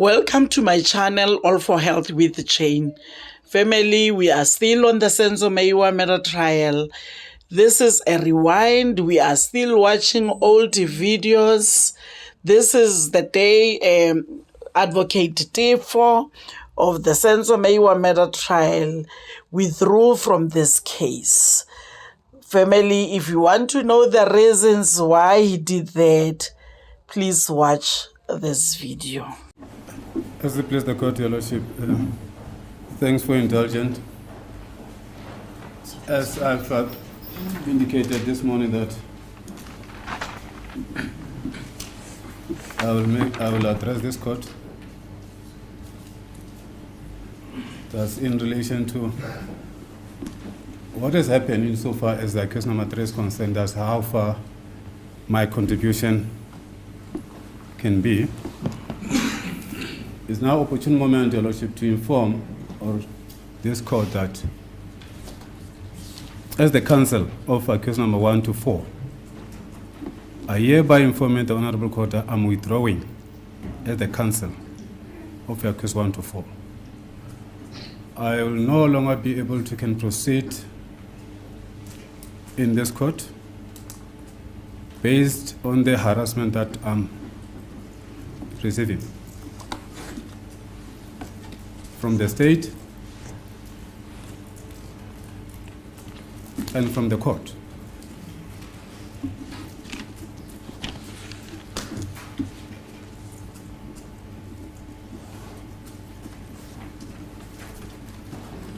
Welcome to my channel, All for Health with Jane. Family, we are still on the Senzo Meyiwa Trial. This is a rewind. We are still watching old videos. This is the day Advocate Tefo of the Senzo Meyiwa Trial withdrew from this case. Family, if you want to know the reasons why he did that, please watch this video. As it please the court, Your Lordship, thanks for indulgence. As I've indicated this morning that I will address this court. That's in relation to what has happened insofar as the case number 3 is concerned, as how far my contribution can be. It's now opportune moment, Your Lordship, to inform this court that as the counsel of accused number 1 to 4, I hereby inform the Honorable Court that I'm withdrawing as the counsel of accused 1 to 4. I will no longer be able to proceed in this court based on the harassment that I'm receiving from the state and from the court.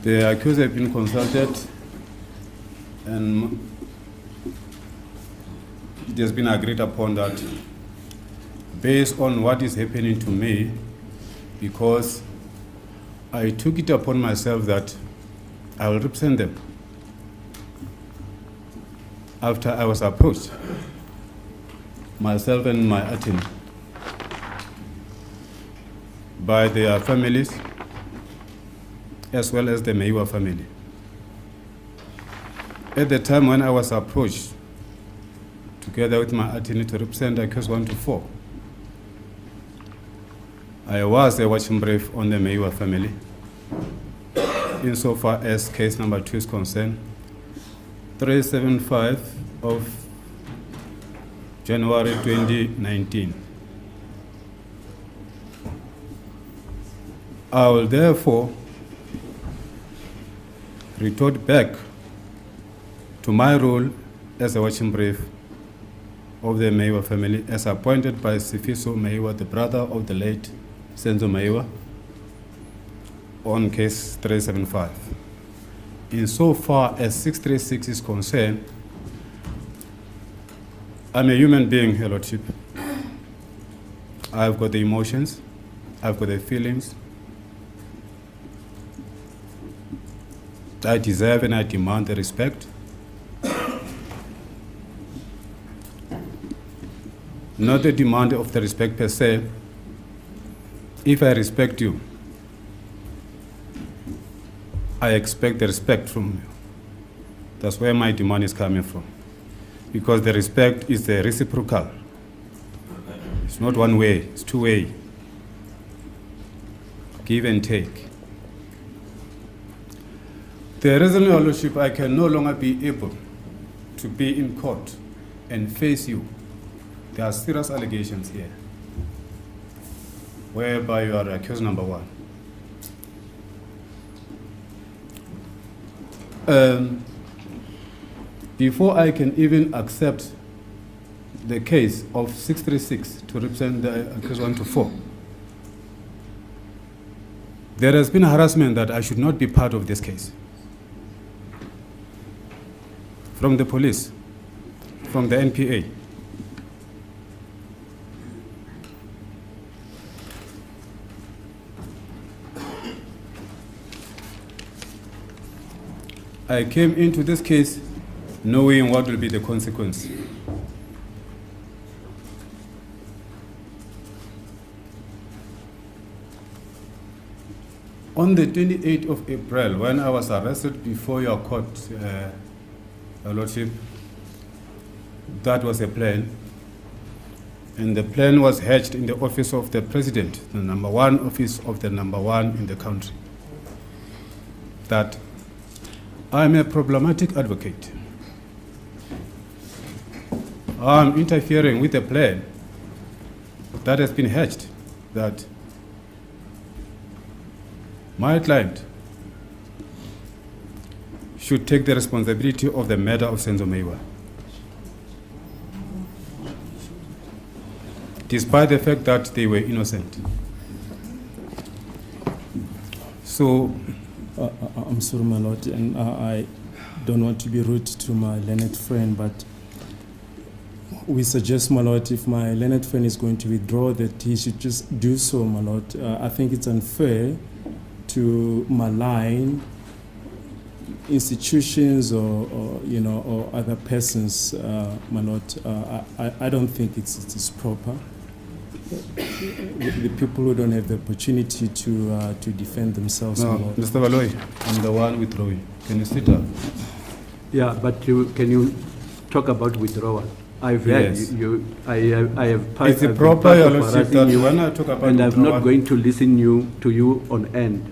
The accused have been consulted and it has been agreed upon that based on what is happening to me, because I took it upon myself that I will represent them after I was approached, myself and my attorney, by their families as well as the Meyiwa family. At the time when I was approached, together with my attorney to represent accused 1 to 4, I was a watching brief on the Meyiwa family insofar as case number 2 is concerned. 375 of January 2019. I will therefore retort back to my role as a watching brief of the Meyiwa family as appointed by Senzo Meyiwa, the brother of the late Senzo Meyiwa, on case 375. Insofar as 636 is concerned, I'm a human being, Your Lordship. I've got the emotions, I've got the feelings. I deserve and I demand the respect. Not the demand of the respect per se. If I respect you, I expect the respect from you. That's where my demand is coming from. Because the respect is the reciprocal. It's not one way, it's two way. Give and take. The reason, Your Lordship, I can no longer be able to be in court and face you, there are serious allegations here, whereby you are accused number 1. Before I can even accept the case of 636 to represent the accused 1 to 4, there has been harassment that I should not be part of this case. From the police, from the NPA. I came into this case knowing what will be the consequence. On the 28th of April, when I was arrested before your court, Your Lordship, that was a plan. And the plan was hatched in the office of the president, the number one office of the number one in the country, that I'm a problematic advocate. I'm interfering with a plan that has been hatched, that my client should take the responsibility of the murder of Senzo Meyiwa, despite the fact that they were innocent. So, I'm sorry, my lord, and I don't want to be rude to my learned friend, but we suggest, my lord, if my learned friend is going to withdraw, that he should just do so, my lord. I think it's unfair to malign institutions or other persons, my lord. I don't think it's proper. The people who don't have the opportunity to defend themselves. No, Mr. Valoy, I'm the one withdrawing. Can you sit down? Yeah, but can you talk about withdrawal? I've heard Yes. I have Is it proper, Your Lordship, that when I talk about and I'm withdrawal, not going to listen to you on end.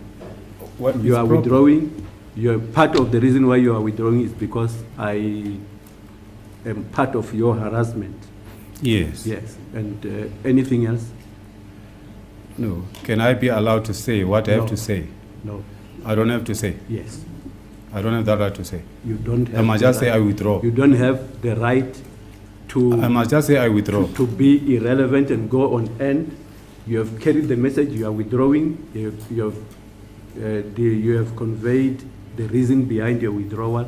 what You is are proper? withdrawing. You're part of the reason why you are withdrawing is because I am part of your harassment. Yes. Yes. And anything else? No. Can I be allowed to say what I have No. to say? No. I don't have to say. Yes. I don't have that right to say. You don't have. I must the just say right- I withdraw. You don't have the right to. I must just say I withdraw. to be irrelevant and go on end. You have carried the message, you are withdrawing, you have conveyed the reason behind your withdrawal.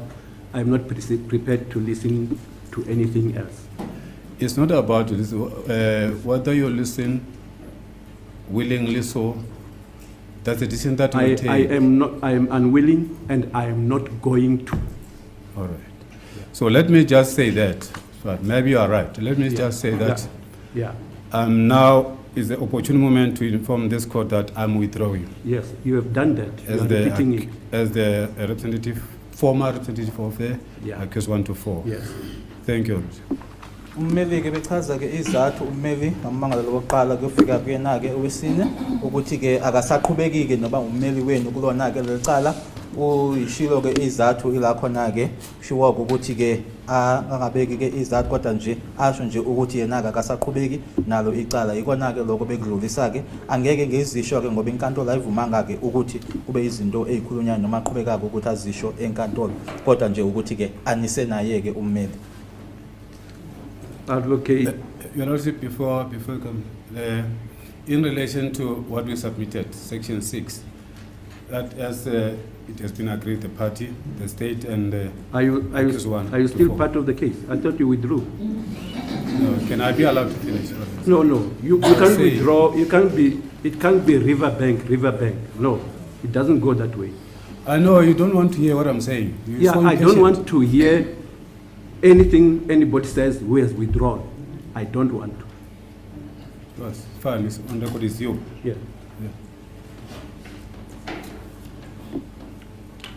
I'm not prepared to listen to anything else. It's not about this, whether you listen willingly so. That's a decision that you take. I am unwilling and I am not going to. All right. So let me just say that. But maybe you are right. Let me just say that. Yeah. Now is the opportune moment to inform this court that I'm withdrawing Yes, you have done that. You are repeating it. as the representative, former representative of the accused 1 to 4. Yes. Thank you. Ummeli ke bechaza ke izathu ummeli ngamangalelo wokuqala kufika kuyena ke owesine ukuthi ke akasaqhubeki ke noba ummeli wenu kulona ke lecala uyishilo ke izathu ila khona ke shiwo ukuthi ke angabeki ke izathu kodwa nje asho nje ukuthi yena akasaqhubeki nalo icala ikona ke lokho bekudlulisa ke angeke ngezisho ke ngoba inkantolo ayivumanga ke ukuthi kube izinto ezikhulunyana noma aqhubeka ukuthi azisho enkantolo kodwa nje ukuthi ke anise naye ke ummeli. Advocate. Your Lordship, before you come, in relation to what we submitted, Section 6, that as it has been agreed, the party, the state, and Are you still part of the case? I thought you withdrew. No, can I be allowed to finish? No, you can't withdraw. You can't be. It can't be riverbank. No, it doesn't go that way. I know you don't want to hear what I'm saying. You're so I don't impatient. want to hear anything anybody says who has withdrawn. I don't want to. Yes, fine. It's on record. It's you. Yeah.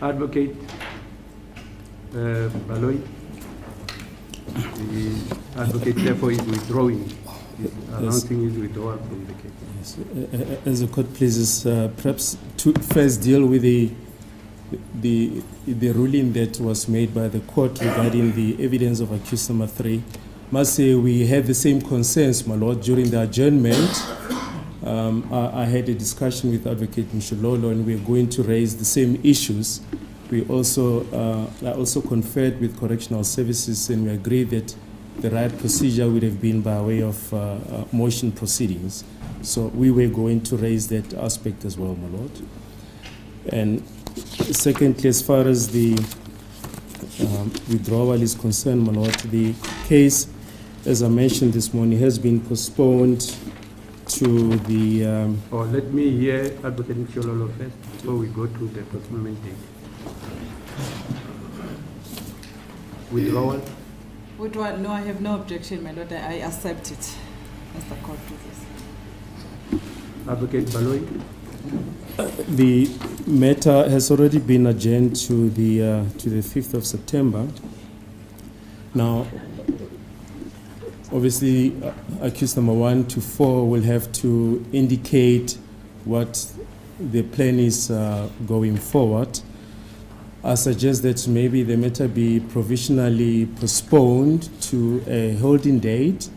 Advocate Baloy, the advocate Tefo is withdrawing. He's announcing his withdrawal from the case. Yes. As the court pleases, perhaps to first deal with the ruling that was made by the court regarding the evidence of accused number 3. Must say we had the same concerns, my lord, during the adjournment. I had a discussion with Advocate Mshilolo and we're going to raise the same issues. I also conferred with Correctional Services and we agreed that the right procedure would have been by way of motion proceedings. So we were going to raise that aspect as well, my lord. And secondly, as far as the withdrawal is concerned, my lord, the case, as I mentioned this morning, has been postponed to the... let me hear Advocate Mshilolo first before we go to the postponement date. Withdrawal? Withdrawal? No, I have no objection, my lord. I accept it as the court pleases. Advocate Baloy? The matter has already been adjourned to the 5th of September. Now, Obviously, accused number 1 to 4 will have to indicate what the plan is going forward. I suggest that maybe the matter be provisionally postponed to a holding date,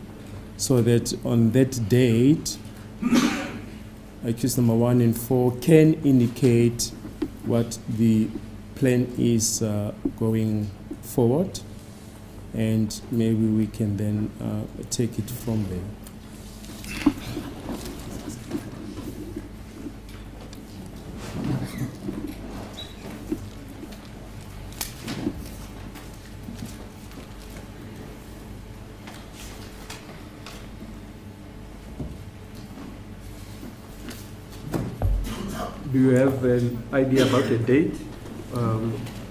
so that on that date, accused number 1 and 4 can indicate what the plan is going forward, and maybe we can then take it from there. Do you have an idea about the date?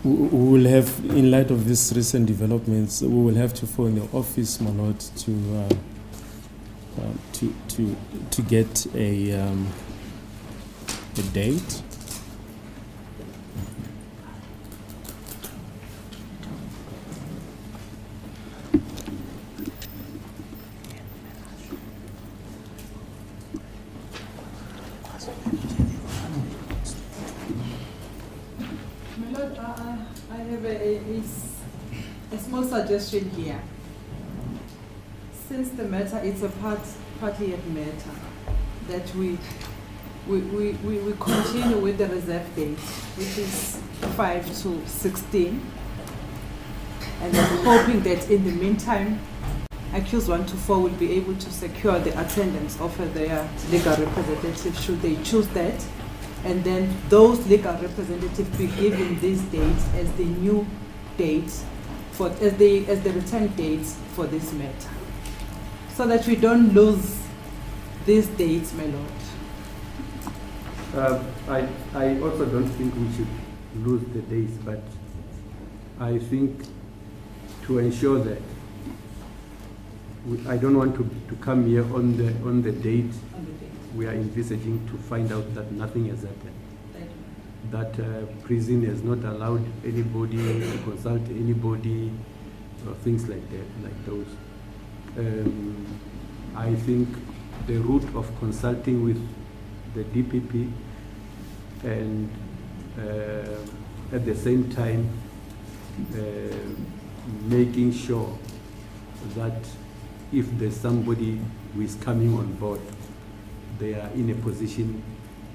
We will have, in light of these recent developments, we will have to phone the office, my lord, to get a date. My Lord, I have a small suggestion here. Since the matter is a partly matter, that we continue with the reserve date, which is 5 to 16, and I'm hoping that in the meantime, accused 1 to 4 will be able to secure the attendance of their legal representative should they choose that, and then those legal representatives be given these dates as the new dates as the return dates for this matter, so that we don't lose these dates, my lord. I also don't think we should lose the days, but I think to ensure that I don't want to come here on the date we are envisaging to find out that nothing has happened. That prison has not allowed anybody to consult anybody, or things like that, like those. I think the route of consulting with the DPP and at the same time making sure that if there's somebody who is coming on board, they are in a position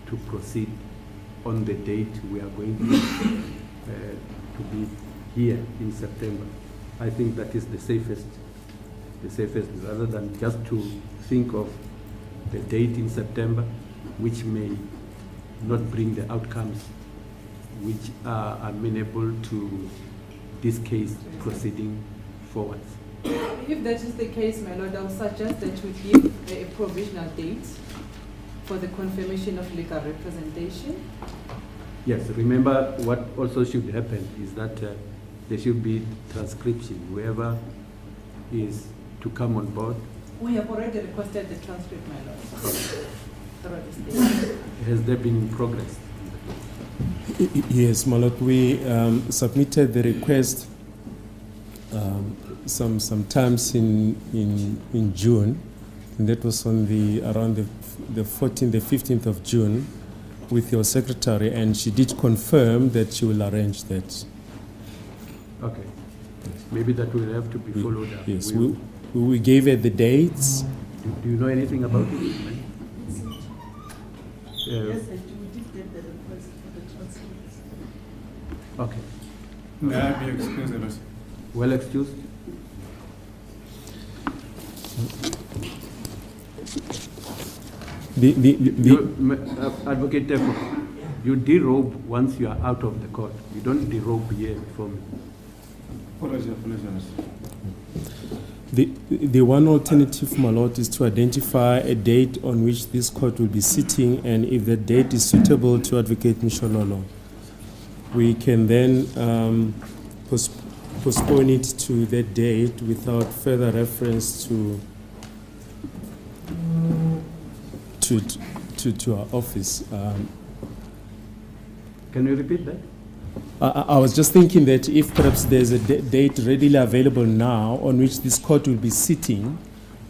to proceed on the date we are going to be here in September. I think that is the safest, rather than just to think of the date in September, which may not bring the outcomes which are amenable to this case proceeding forward. If that is the case, my lord, I would suggest that we give a provisional date for the confirmation of legal representation. Yes, remember what also should happen is that there should be transcription. Whoever is to come on board. We have already requested the transcript, my lord. Has there been in progress? Yes, my lord, we submitted the request sometimes in June, and that was on around the 14th, the 15th of June, with your secretary, and she did confirm that she will arrange that. Okay. Maybe that will have to be followed up. Yes, we gave her the dates. Do you know anything about it? Yes, I do. We did get the request for the transcripts. Okay. May I be excused? Well excused. Advocate Tefo, you derobe once you are out of the court. You don't derobe here before me. The one alternative, my lord, is to identify a date on which this court will be sitting, and if the date is suitable to Advocate Mishololo, we can then postpone it to that date without further reference to our office. Can you repeat that? I was just thinking that if perhaps there's a date readily available now on which this court will be sitting,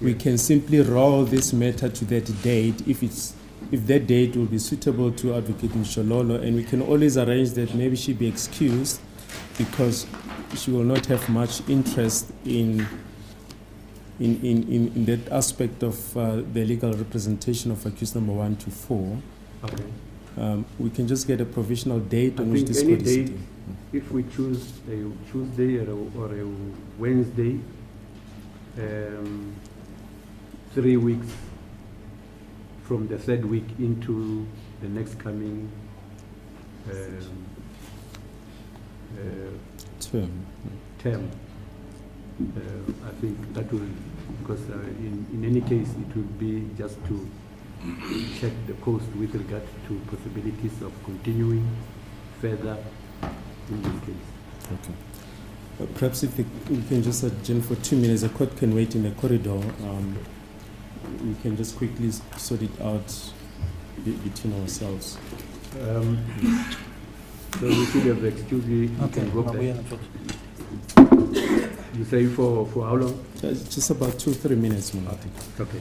we can simply roll this matter to that date if that date will be suitable to Advocate Nshololo, and we can always arrange that maybe she be excused because she will not have much interest in that aspect of the legal representation of accused number 1 to 4. Okay. We can just get a provisional date on I which think this any court is date, sitting. if we choose a Tuesday or a Wednesday, 3 weeks from the third week into the next coming term. I think that will, because in any case it will be just to check the coast with regard to possibilities of continuing further in this case. Okay. Perhaps if we can just adjourn for 2 minutes, the court can wait in the corridor. We can just quickly sort it out between ourselves. So we should have excused you. Okay. Can go back. Mabuya. You say for how long? Just about 2-3 minutes, Malati. Okay.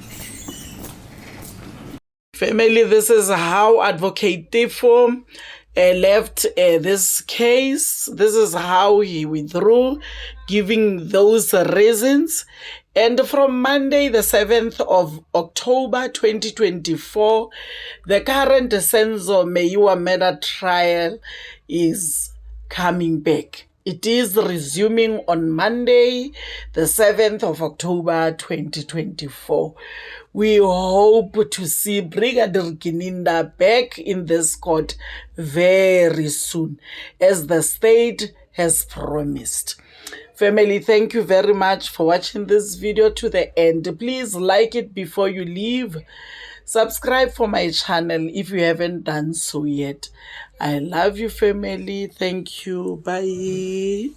Family, this is how Advocate Tefo left this case. This is how he withdrew, giving those reasons. And from Monday, the 7th of October 2024, the current Senzo Meyiwa murder trial is coming back. It is resuming on Monday, the 7th of October 2024. We hope to see Brigadier Gininda back in this court very soon, as the state has promised. Family, thank you very much for watching this video to the end. Please like it before you leave. Subscribe for my channel if you haven't done so yet. I love you, family. Thank you. Bye.